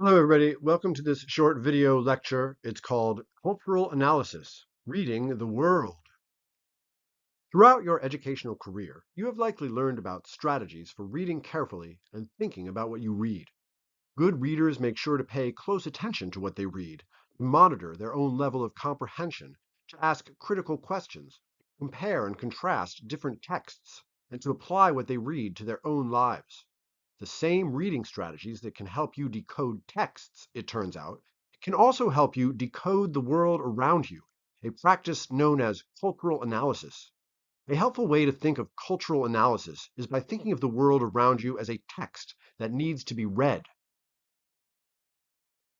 Hello, everybody. Welcome to this short video lecture. It's called Cultural Analysis, Reading the World. Throughout your educational career, you have likely learned about strategies for reading carefully and thinking about what you read. Good readers make sure to pay close attention to what they read, to monitor their own level of comprehension, to ask critical questions, compare and contrast different texts, and to apply what they read to their own lives. The same reading strategies that can help you decode texts, it turns out, can also help you decode the world around you, a practice known as cultural analysis. A helpful way to think of cultural analysis is by thinking of the world around you as a text that needs to be read.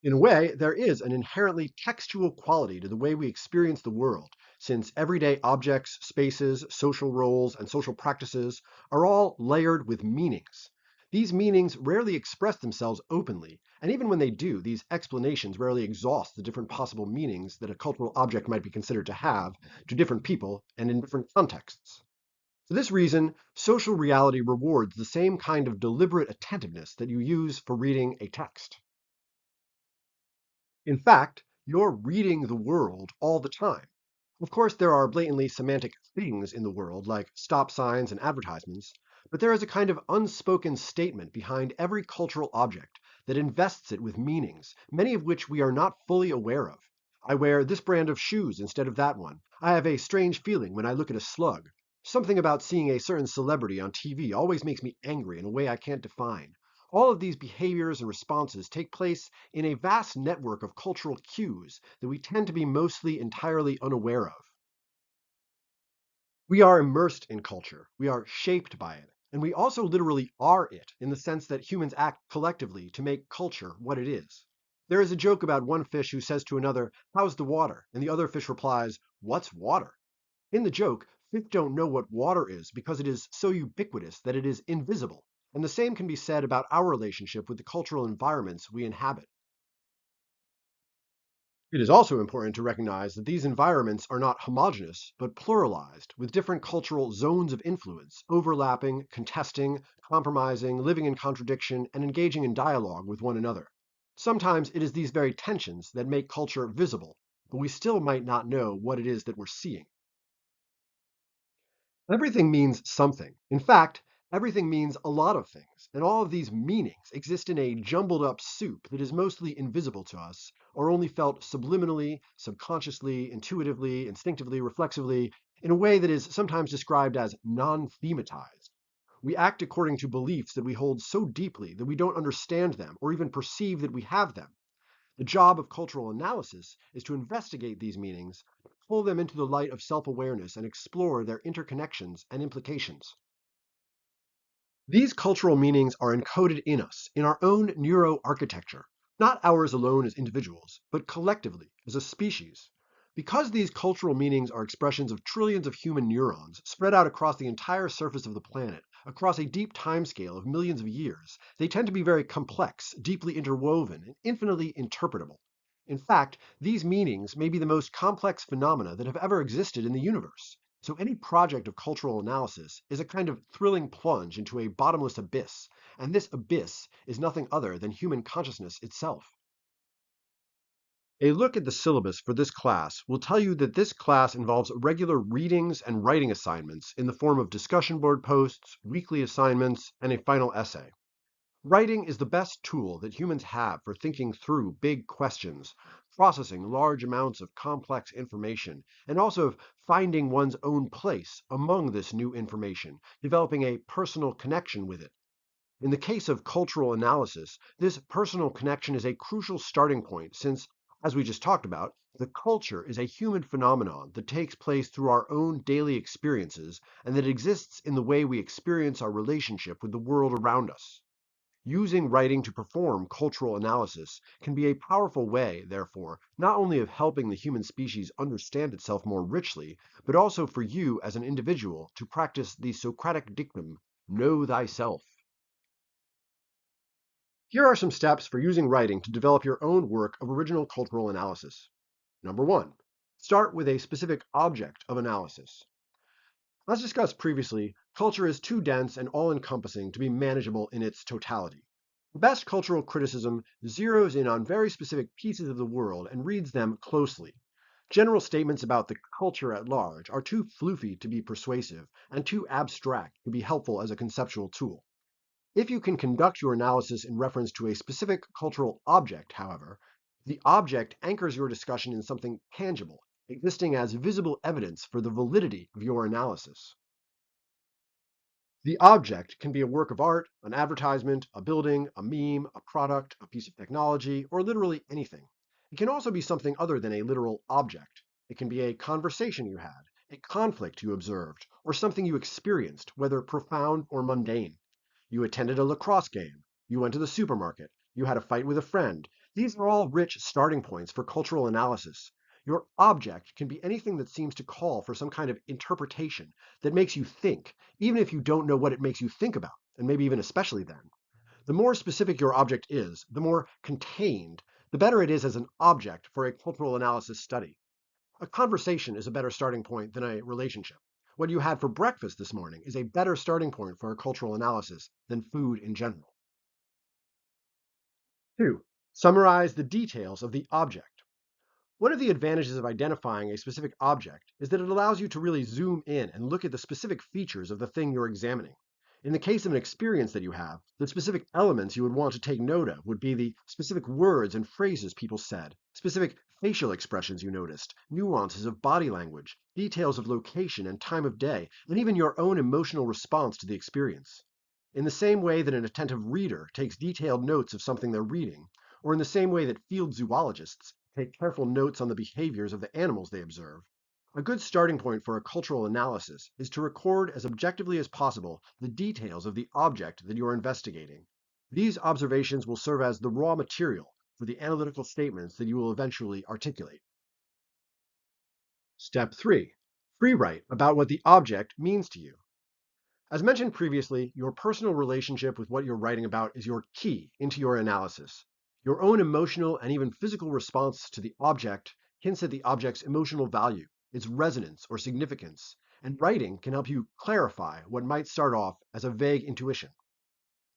In a way, there is an inherently textual quality to the way we experience the world, since everyday objects, spaces, social roles, and social practices are all layered with meanings. These meanings rarely express themselves openly, and even when they do, these explanations rarely exhaust the different possible meanings that a cultural object might be considered to have to different people and in different contexts. For this reason, social reality rewards the same kind of deliberate attentiveness that you use for reading a text. In fact, you're reading the world all the time. Of course, there are blatantly semantic things in the world, like stop signs and advertisements, but there is a kind of unspoken statement behind every cultural object that invests it with meanings, many of which we are not fully aware of. I wear this brand of shoes instead of that one. I have a strange feeling when I look at a slug. Something about seeing a certain celebrity on TV always makes me angry in a way I can't define. All of these behaviors and responses take place in a vast network of cultural cues that we tend to be mostly entirely unaware of. We are immersed in culture, we are shaped by it, and we also literally are it in the sense that humans act collectively to make culture what it is. There is a joke about one fish who says to another, "How's the water?" And the other fish replies, "What's water?" In the joke, fish don't know what water is because it is so ubiquitous that it is invisible. And the same can be said about our relationship with the cultural environments we inhabit. It is also important to recognize that these environments are not homogeneous, but pluralized, with different cultural zones of influence, overlapping, contesting, compromising, living in contradiction, and engaging in dialogue with one another. Sometimes it is these very tensions that make culture visible, but we still might not know what it is that we're seeing. Everything means something. In fact, everything means a lot of things, and all of these meanings exist in a jumbled up soup that is mostly invisible to us, or only felt subliminally, subconsciously, intuitively, instinctively, reflexively, in a way that is sometimes described as non-thematized. We act according to beliefs that we hold so deeply that we don't understand them or even perceive that we have them. The job of cultural analysis is to investigate these meanings, pull them into the light of self-awareness, and explore their interconnections and implications. These cultural meanings are encoded in us, in our own neuroarchitecture, not ours alone as individuals, but collectively as a species. Because these cultural meanings are expressions of trillions of human neurons spread out across the entire surface of the planet, across a deep timescale of millions of years, they tend to be very complex, deeply interwoven, and infinitely interpretable. In fact, these meanings may be the most complex phenomena that have ever existed in the universe. So any project of cultural analysis is a kind of thrilling plunge into a bottomless abyss, and this abyss is nothing other than human consciousness itself. A look at the syllabus for this class will tell you that this class involves regular readings and writing assignments in the form of discussion board posts, weekly assignments, and a final essay. Writing is the best tool that humans have for thinking through big questions, processing large amounts of complex information, and also finding one's own place among this new information, developing a personal connection with it. In the case of cultural analysis, this personal connection is a crucial starting point since, as we just talked about, the culture is a human phenomenon that takes place through our own daily experiences and that exists in the way we experience our relationship with the world around us. Using writing to perform cultural analysis can be a powerful way, therefore, not only of helping the human species understand itself more richly, but also for you as an individual to practice the Socratic dictum, know thyself. Here are some steps for using writing to develop your own work of original cultural analysis. Number one, start with a specific object of analysis. As discussed previously, culture is too dense and all-encompassing to be manageable in its totality. The best cultural criticism zeroes in on very specific pieces of the world and reads them closely. General statements about the culture at large are too floofy to be persuasive and too abstract to be helpful as a conceptual tool. If you can conduct your analysis in reference to a specific cultural object, however, the object anchors your discussion in something tangible, existing as visible evidence for the validity of your analysis. The object can be a work of art, an advertisement, a building, a meme, a product, a piece of technology, or literally anything. It can also be something other than a literal object. It can be a conversation you had, a conflict you observed, or something you experienced, whether profound or mundane. You attended a lacrosse game. You went to the supermarket. You had a fight with a friend. These are all rich starting points for cultural analysis. Your object can be anything that seems to call for some kind of interpretation that makes you think, even if you don't know what it makes you think about, and maybe even especially then. The more specific your object is, the more contained, the better it is as an object for a cultural analysis study. A conversation is a better starting point than a relationship. What you had for breakfast this morning is a better starting point for a cultural analysis than food in general. 2. Summarize the details of the object. One of the advantages of identifying a specific object is that it allows you to really zoom in and look at the specific features of the thing you're examining. In the case of an experience that you have, the specific elements you would want to take note of would be the specific words and phrases people said, specific facial expressions you noticed, nuances of body language, details of location and time of day, and even your own emotional response to the experience. In the same way that an attentive reader takes detailed notes of something they're reading, or in the same way that field zoologists take careful notes on the behaviors of the animals they observe, a good starting point for a cultural analysis is to record as objectively as possible the details of the object that you're investigating. These observations will serve as the raw material for the analytical statements that you will eventually articulate. Step 3. Free write about what the object means to you. As mentioned previously, your personal relationship with what you're writing about is your key into your analysis. Your own emotional and even physical response to the object hints at the object's emotional value, its resonance or significance, and writing can help you clarify what might start off as a vague intuition.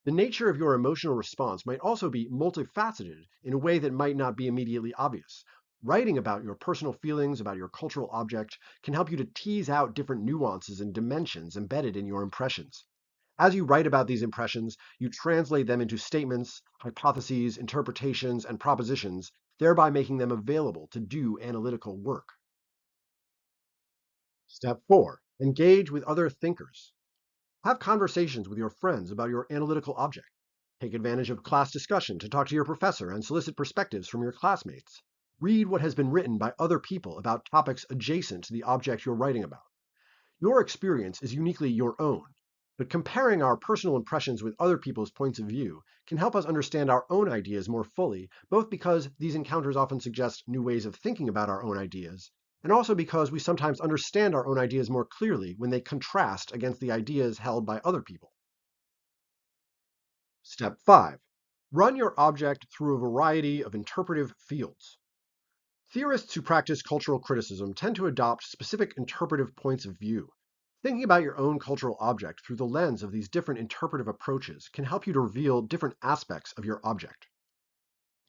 The nature of your emotional response might also be multifaceted in a way that might not be immediately obvious. Writing about your personal feelings about your cultural object can help you to tease out different nuances and dimensions embedded in your impressions. As you write about these impressions, you translate them into statements, hypotheses, interpretations, and propositions, thereby making them available to do analytical work. Step 4. Engage with other thinkers. Have conversations with your friends about your analytical object. Take advantage of class discussion to talk to your professor and solicit perspectives from your classmates. Read what has been written by other people about topics adjacent to the object you're writing about. Your experience is uniquely your own, but comparing our personal impressions with other people's points of view can help us understand our own ideas more fully, both because these encounters often suggest new ways of thinking about our own ideas, and also because we sometimes understand our own ideas more clearly when they contrast against the ideas held by other people. Step 5. Run your object through a variety of interpretive fields. Theorists who practice cultural criticism tend to adopt specific interpretive points of view. Thinking about your own cultural object through the lens of these different interpretive approaches can help you to reveal different aspects of your object.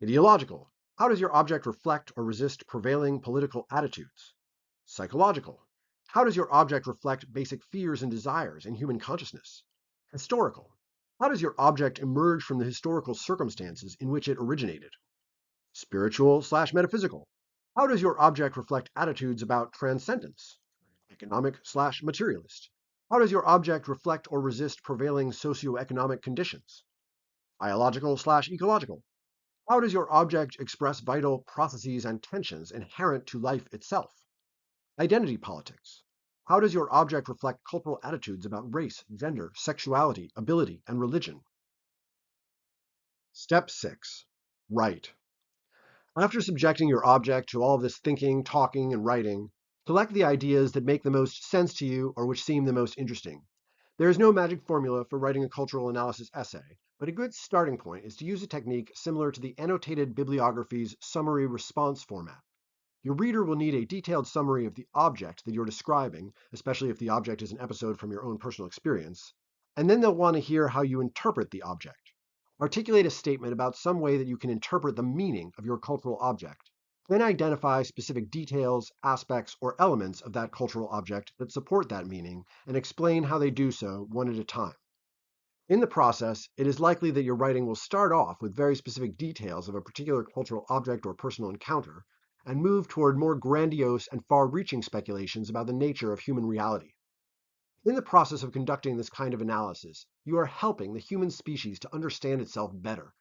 Ideological. How does your object reflect or resist prevailing political attitudes? Psychological. How does your object reflect basic fears and desires in human consciousness? Historical. How does your object emerge from the historical circumstances in which it originated? Spiritual/metaphysical. How does your object reflect attitudes about transcendence? Economic/materialist. How does your object reflect or resist prevailing socioeconomic conditions? Biological/ecological. How does your object express vital processes and tensions inherent to life itself? Identity politics. How does your object reflect cultural attitudes about race, gender, sexuality, ability, and religion? Step 6. Write. After subjecting your object to all of this thinking, talking, and writing, select the ideas that make the most sense to you or which seem the most interesting. There is no magic formula for writing a cultural analysis essay, but a good starting point is to use a technique similar to the annotated bibliography's summary response format. Your reader will need a detailed summary of the object that you're describing, especially if the object is an episode from your own personal experience, and then they'll want to hear how you interpret the object. Articulate a statement about some way that you can interpret the meaning of your cultural object. Then identify specific details, aspects, or elements of that cultural object that support that meaning and explain how they do so one at a time. In the process, it is likely that your writing will start off with very specific details of a particular cultural object or personal encounter and move toward more grandiose and far-reaching speculations about the nature of human reality. In the process of conducting this kind of analysis, you are helping the human species to understand itself better,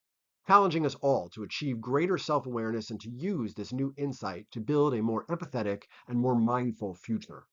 challenging us all to achieve greater self-awareness and to use this new insight to build a more empathetic and more mindful future.